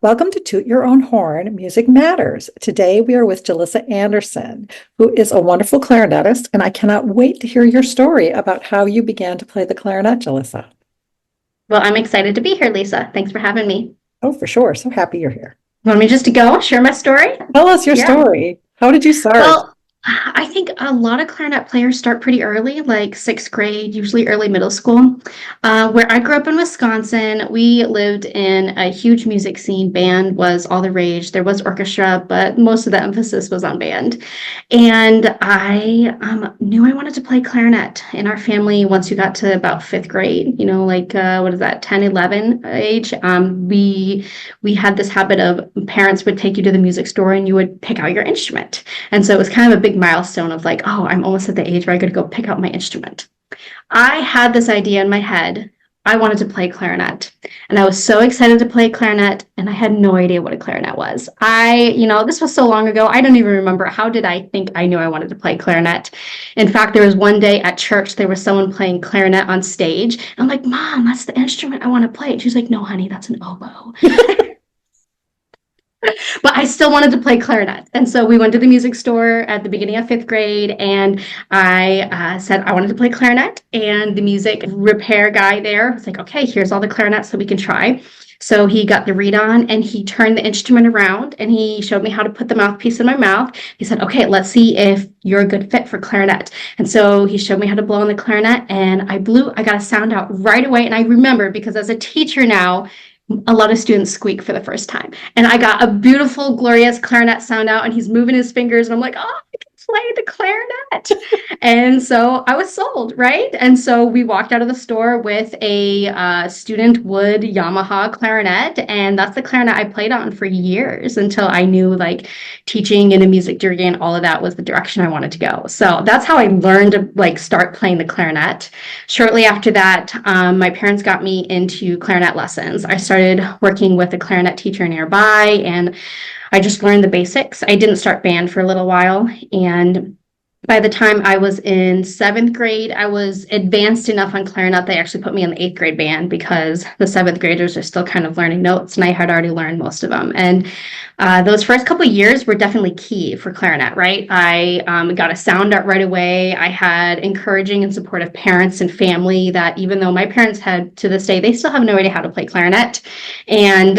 Welcome to Toot Your Own Horn, Music Matters. Today we are with Jillissa Anderson, who is a wonderful clarinetist, and I cannot wait to hear your story about how you began to play the clarinet, Jillissa. Well, I'm excited to be here, Lisa. Thanks for having me. Oh, for sure. So happy you're here. Want me just to go share my story? Tell us your Yeah. story. How did you start? Well, I think a lot of clarinet players start pretty early, like sixth grade, usually early middle school. Where I grew up in Wisconsin, we lived in a huge music scene. Band was all the rage. There was orchestra, but most of the emphasis was on band. And I knew I wanted to play clarinet in our family once you got to about fifth grade, what is that, 10, 11 age. We had this habit of parents would take you to the music store and you would pick out your instrument. And so it was kind of a big milestone of like, oh, I'm almost at the age where I could go pick out my instrument. I had this idea in my head. I wanted to play clarinet. And I was so excited to play clarinet, and I had no idea what a clarinet was. This was so long ago, I don't even remember. How did I think I knew I wanted to play clarinet? In fact, there was one day at church, there was someone playing clarinet on stage. And I'm like, Mom, that's the instrument I want to play. And she's like, no, honey, that's an oboe. But I still wanted to play clarinet. And so we went to the music store at the beginning of fifth grade, and I said I wanted to play clarinet. And the music repair guy there was like, okay, here's all the clarinets that we can try. So he got the reed on and he turned the instrument around and he showed me how to put the mouthpiece in my mouth. He said, okay, let's see if you're a good fit for clarinet. And so he showed me how to blow on the clarinet, and I got a sound out right away. And I remember, because as a teacher now, a lot of students squeak for the first time. And I got a beautiful, glorious clarinet sound out, and he's moving his fingers, and I'm like, oh, I can play the clarinet. And so I was sold, right? And so we walked out of the store with a student wood Yamaha clarinet, and that's the clarinet I played on for years until I knew like teaching in a music degree and all of that was the direction I wanted to go. So that's how I learned to like start playing the clarinet. Shortly after that, my parents got me into clarinet lessons. I started working with a clarinet teacher nearby, and I just learned the basics. I didn't start band for a little while, and by the time I was in seventh grade, I was advanced enough on clarinet. They actually put me in the eighth grade band because the seventh graders are still kind of learning notes, and I had already learned most of them. And those first couple of years were definitely key for clarinet, right? I got a sound out right away. I had encouraging and supportive parents and family that, even though my parents had, to this day, they still have no idea how to play clarinet. And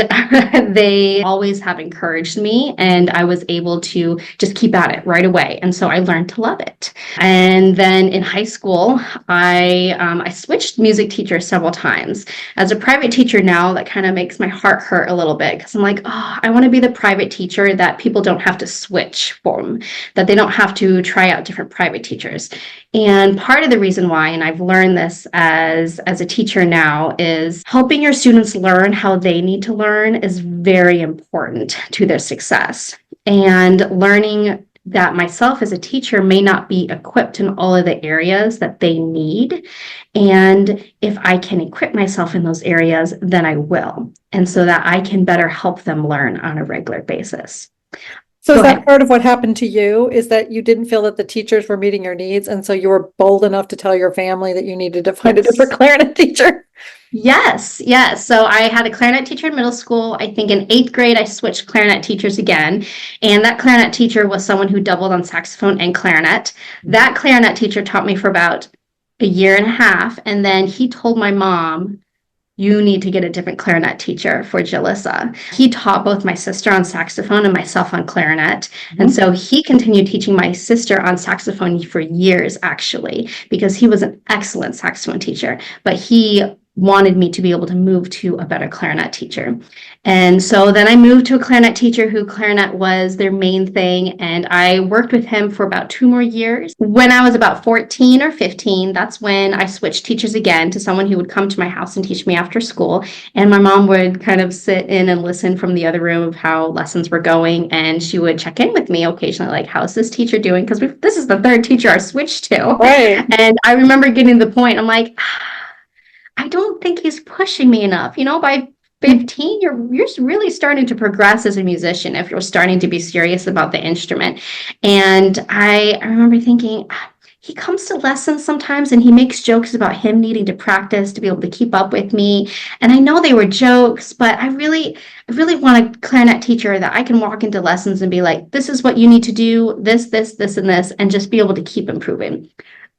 they always have encouraged me, and I was able to just keep at it right away. And so I learned to love it. And then in high school, I switched music teachers several times. As a private teacher now, that kind of makes my heart hurt a little bit, because I'm like, oh, I want to be the private teacher that people don't have to switch from, that they don't have to try out different private teachers. And part of the reason why, and I've learned this as a teacher now, is helping your students learn how they need to learn is very important to their success. And learning that myself as a teacher may not be equipped in all of the areas that they need. And if I can equip myself in those areas, then I will. And so that I can better help them learn on a regular basis. So Go is that ahead. part of what happened to you? Is that you didn't feel that the teachers were meeting your needs, and so you were bold enough to tell your family that you needed to find a different Yes. clarinet teacher? Yes, yes. So I had a clarinet teacher in middle school. I think in eighth grade, I switched clarinet teachers again. And that clarinet teacher was someone who doubled on saxophone and clarinet. That clarinet teacher taught me for about a year and a half. And then he told my mom, you need to get a different clarinet teacher for Jillissa. He taught both my sister on saxophone and myself on clarinet. And so he continued teaching my sister on saxophone for years, actually, because he was an excellent saxophone teacher. But he wanted me to be able to move to a better clarinet teacher. And so then I moved to a clarinet teacher who clarinet was their main thing. And I worked with him for about 2 more years. When I was about 14 or 15, that's when I switched teachers again to someone who would come to my house and teach me after school. And my mom would kind of sit in and listen from the other room of how lessons were going. And she would check in with me occasionally, like, how's this teacher doing? Because this is the third teacher I switched to. Right. And I remember getting to the point, I'm like, I don't think he's pushing me enough. By 15, you're really starting to progress as a musician if you're starting to be serious about the instrument. And I remember thinking, he comes to lessons sometimes and he makes jokes about him needing to practice to be able to keep up with me. And I know they were jokes, but I really want a clarinet teacher that I can walk into lessons and be like, this is what you need to do, this, and just be able to keep improving.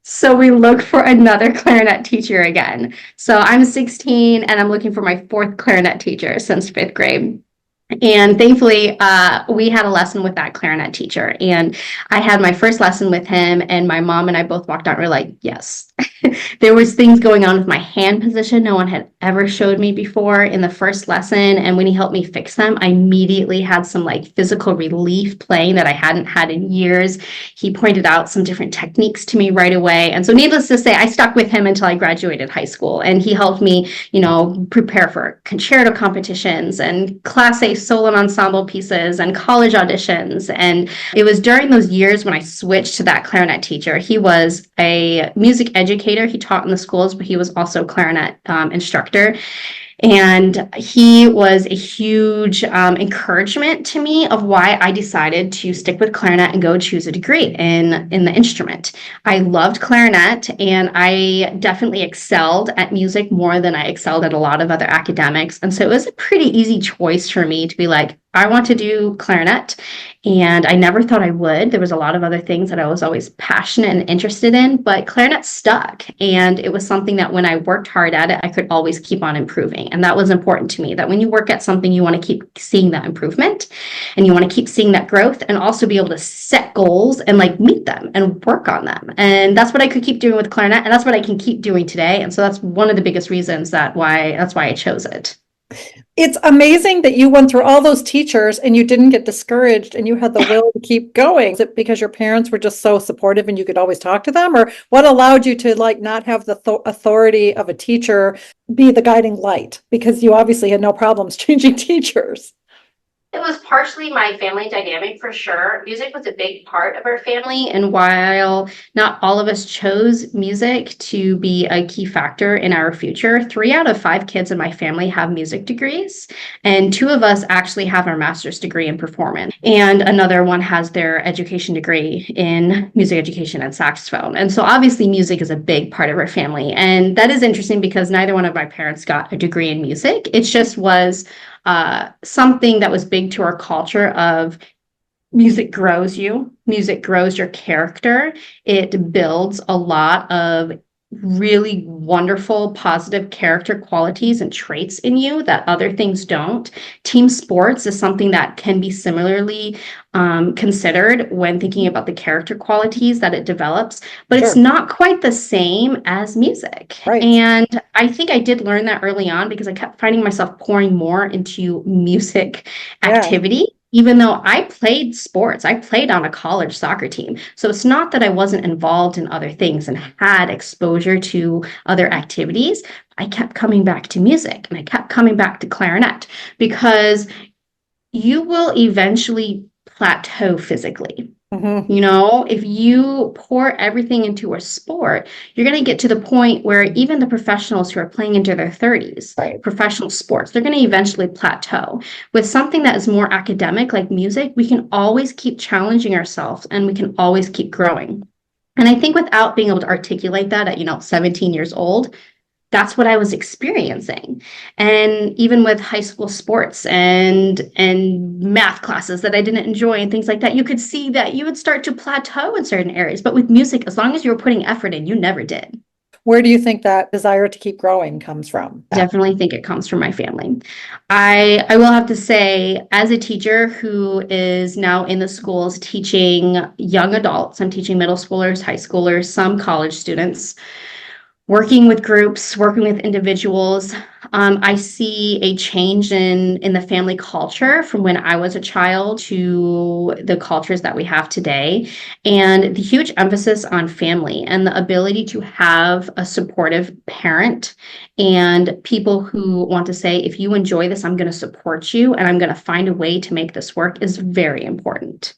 So we look for another clarinet teacher again. So I'm 16 and I'm looking for my fourth clarinet teacher since fifth grade. And thankfully, we had a lesson with that clarinet teacher. And I had my first lesson with him, and my mom and I both walked out and were like, yes. There was things going on with my hand position no one had ever showed me before in the first lesson. And when he helped me fix them, I immediately had some like physical relief playing that I hadn't had in years. He pointed out some different techniques to me right away. And so needless to say, I stuck with him until I graduated high school. And he helped me, prepare for concerto competitions and Class A solo and ensemble pieces and college auditions. And it was during those years when I switched to that clarinet teacher. He was a music educator. He taught in the schools, but he was also a clarinet instructor. And he was a huge encouragement to me of why I decided to stick with clarinet and go choose a degree in the instrument. I loved clarinet, and I definitely excelled at music more than I excelled at a lot of other academics. And so it was a pretty easy choice for me to be like, I want to do clarinet. And I never thought I would. There was a lot of other things that I was always passionate and interested in, but clarinet stuck. And it was something that when I worked hard at it, I could always keep on improving. And that was important to me, that when you work at something, you want to keep seeing that improvement and you want to keep seeing that growth and also be able to set goals and like meet them and work on them. And that's what I could keep doing with clarinet. And that's what I can keep doing today. And so that's one of the biggest reasons that's why I chose it. It's amazing that you went through all those teachers and you didn't get discouraged and you had the will to keep going. Is it because your parents were just so supportive and you could always talk to them? Or what allowed you to like not have the authority of a teacher be the guiding light? Because you obviously had no problems changing teachers. It was partially my family dynamic for sure. Music was a big part of our family. And while not all of us chose music to be a key factor in our future, 3 out of 5 kids in my family have music degrees. And 2 of us actually have our master's degree in performance. And another one has their education degree in music education and saxophone. And so obviously music is a big part of our family. And that is interesting because neither one of my parents got a degree in music. It just was something that was big to our culture of music grows you, music grows your character. It builds a lot of really wonderful, positive character qualities and traits in you that other things don't. Team sports is something that can be similarly considered when thinking about the character qualities that it develops, but It's not quite the same as music. Right. And I think I did learn that early on because I kept finding myself pouring more into music activity. Even though I played sports, I played on a college soccer team. So it's not that I wasn't involved in other things and had exposure to other activities. I kept coming back to music and I kept coming back to clarinet because you will eventually plateau physically. Mm-hmm. If you pour everything into a sport, you're going to get to the point where even the professionals who are playing into their 30s, professional sports, they're going to eventually plateau. With something that is more academic like music, we can always keep challenging ourselves and we can always keep growing. And I think without being able to articulate that at, 17 years old, that's what I was experiencing. And even with high school sports and math classes that I didn't enjoy and things like that, you could see that you would start to plateau in certain areas. But with music, as long as you were putting effort in, you never did. Where do you think that desire to keep growing comes from? Definitely think it comes from my family. I will have to say, as a teacher who is now in the schools teaching young adults, I'm teaching middle schoolers, high schoolers, some college students, working with groups, working with individuals, I see a change in the family culture from when I was a child to the cultures that we have today, and the huge emphasis on family and the ability to have a supportive parent and people who want to say, if you enjoy this, I'm going to support you and I'm going to find a way to make this work is very important.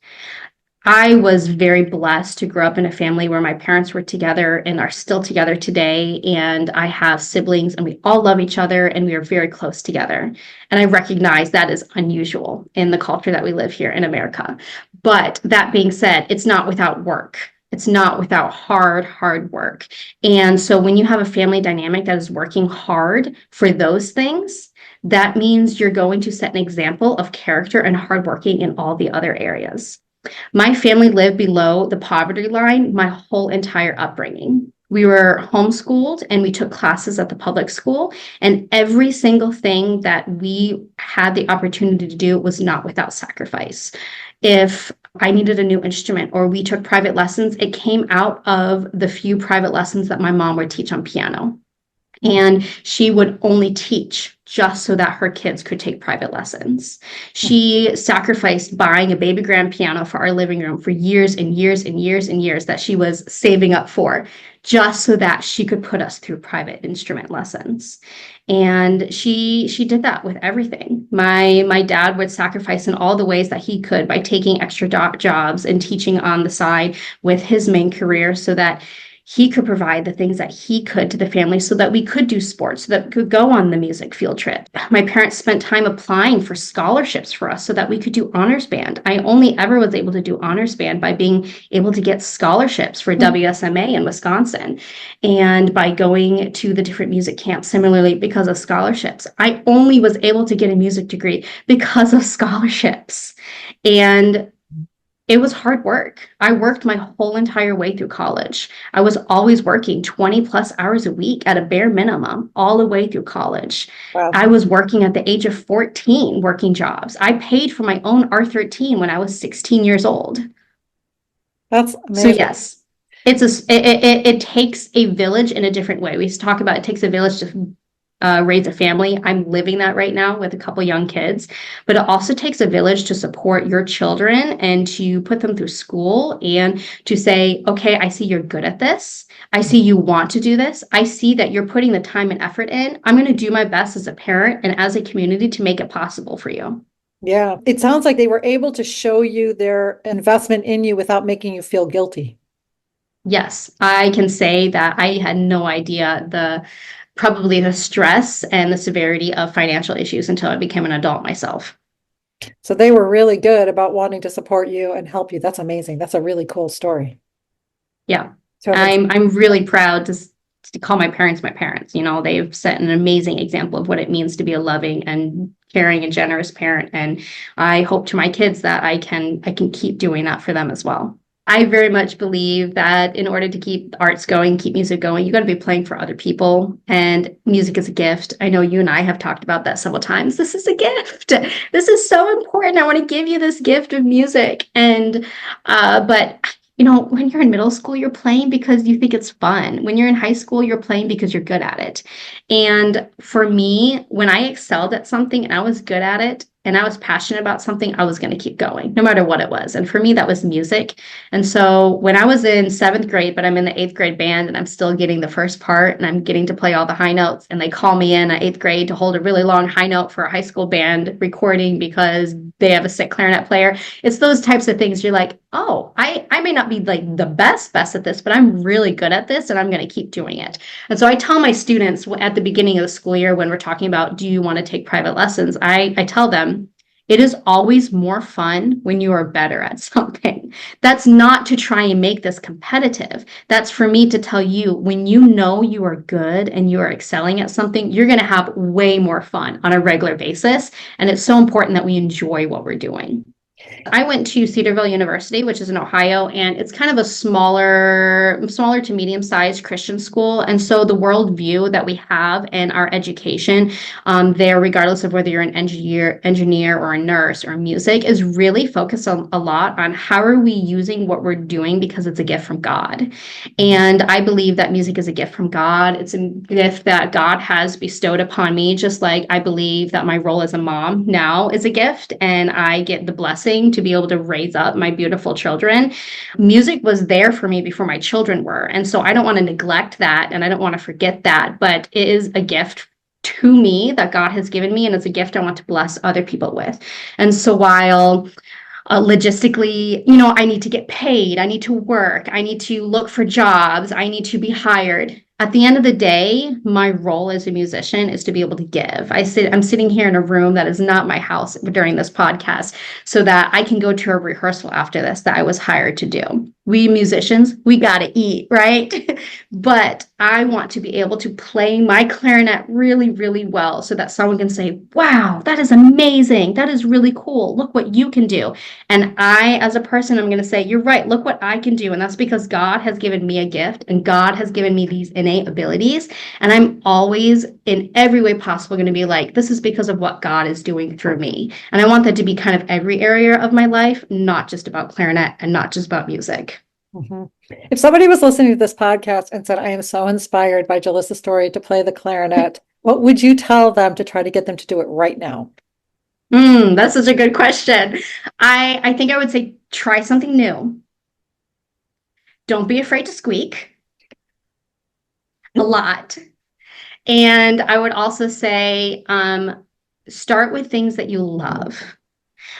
I was very blessed to grow up in a family where my parents were together and are still together today. And I have siblings and we all love each other and we are very close together. And I recognize that is unusual in the culture that we live here in America. But that being said, it's not without work. It's not without hard work. And so when you have a family dynamic that is working hard for those things, that means you're going to set an example of character and hardworking in all the other areas. My family lived below the poverty line my whole entire upbringing. We were homeschooled and we took classes at the public school, and every single thing that we had the opportunity to do was not without sacrifice. If I needed a new instrument or we took private lessons, it came out of the few private lessons that my mom would teach on piano. And she would only teach just so that her kids could take private lessons. She sacrificed buying a baby grand piano for our living room for years and years and years and years that she was saving up for, just so that she could put us through private instrument lessons. And she did that with everything. My dad would sacrifice in all the ways that he could by taking extra jobs and teaching on the side with his main career so that he could provide the things that he could to the family so that we could do sports, so that we could go on the music field trip. My parents spent time applying for scholarships for us so that we could do honors band. I only ever was able to do honors band by being able to get scholarships for WSMA in Wisconsin and by going to the different music camps similarly because of scholarships. I only was able to get a music degree because of scholarships. And it was hard work. I worked my whole entire way through college. I was always working 20 plus hours a week at a bare minimum all the way through college. Wow. I was working at the age of 14, working jobs. I paid for my own R13 when I was 16 years old. That's So amazing. yes, it takes a village in a different way. We talk about it takes a village to raise a family. I'm living that right now with a couple young kids, but it also takes a village to support your children and to put them through school and to say, okay, I see you're good at this. I see you want to do this. I see that you're putting the time and effort in. I'm going to do my best as a parent and as a community to make it possible for you. Yeah. It sounds like they were able to show you their investment in you without making you feel guilty. Yes, I can say that I had no idea probably the stress and the severity of financial issues until I became an adult myself. So they were really good about wanting to support you and help you. That's amazing. That's a really cool story. Yeah, Totally. I'm really proud to call my parents my parents. You know, they've set an amazing example of what it means to be a loving and caring and generous parent. And I hope to my kids that I can keep doing that for them as well. I very much believe that in order to keep arts going, keep music going, you got to be playing for other people. And music is a gift. I know you and I have talked about that several times. This is a gift. This is so important. I want to give you this gift of music. And, but you know, when you're in middle school, you're playing because you think it's fun. When you're in high school, you're playing because you're good at it. And for me, when I excelled at something and I was good at it, and I was passionate about something, I was going to keep going, no matter what it was. And for me, that was music. And so when I was in 7th grade, but I'm in the 8th grade band and I'm still getting the first part and I'm getting to play all the high notes, and they call me in at 8th grade to hold a really long high note for a high school band recording because they have a sick clarinet player. It's those types of things. You're like, oh, I may not be like the best at this, but I'm really good at this and I'm going to keep doing it. And so I tell my students at the beginning of the school year when we're talking about, do you want to take private lessons? I tell them, it is always more fun when you are better at something. That's not to try and make this competitive. That's for me to tell you, when you know you are good and you are excelling at something, you're going to have way more fun on a regular basis. And it's so important that we enjoy what we're doing. I went to Cedarville University, which is in Ohio, and it's kind of a smaller to medium-sized Christian school. And so the worldview that we have in our education there, regardless of whether you're an engineer or a nurse or music, is really focused a lot on how are we using what we're doing because it's a gift from God. And I believe that music is a gift from God. It's a gift that God has bestowed upon me, just like I believe that my role as a mom now is a gift, and I get the blessing to be able to raise up my beautiful children. Music was there for me before my children were. And so I don't want to neglect that and I don't want to forget that, but it is a gift to me that God has given me, and it's a gift I want to bless other people with. And so while logistically, you know, I need to get paid, I need to work, I need to look for jobs, I need to be hired. At the end of the day, my role as a musician is to be able to give. I'm sitting here in a room that is not my house during this podcast so that I can go to a rehearsal after this that I was hired to do. we musicians, we got to eat, right? But I want to be able to play my clarinet really, really well so that someone can say, wow, that is amazing. That is really cool. Look what you can do. And I, as a person, I'm going to say, you're right. Look what I can do. And that's because God has given me a gift and God has given me these innate abilities. And I'm always, in every way possible, going to be like, this is because of what God is doing through me. And I want that to be kind of every area of my life, not just about clarinet and not just about music. Mhm. If somebody was listening to this podcast and said, I am so inspired by Jilissa's story to play the clarinet, what would you tell them to try to get them to do it right now? That's such a good question. I think I would say try something new. Don't be afraid to squeak a lot. And I would also say start with things that you love.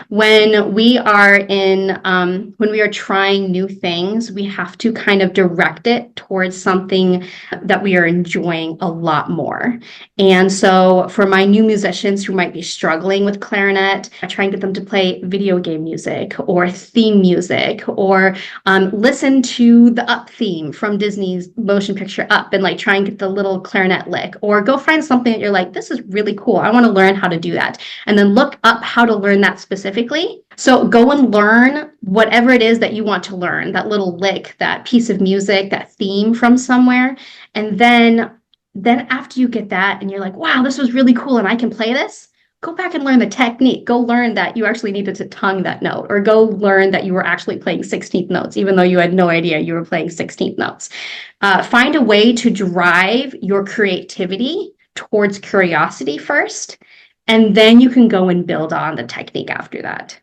When we are when we are trying new things, we have to kind of direct it towards something that we are enjoying a lot more. And so for my new musicians who might be struggling with clarinet, I try and get them to play video game music or theme music, or listen to the Up theme from Disney's motion picture Up and like try and get the little clarinet lick, or go find something that you're like, this is really cool. I want to learn how to do that. And then look up how to learn that specifically. So go and learn whatever it is that you want to learn, that little lick, that piece of music, that theme from somewhere. And then after you get that and you're like, wow, this was really cool and I can play this, go back and learn the technique. Go learn that you actually needed to tongue that note, or go learn that you were actually playing 16th notes, even though you had no idea you were playing 16th notes. Find a way to drive your creativity towards curiosity first, and then you can go and build on the technique after that.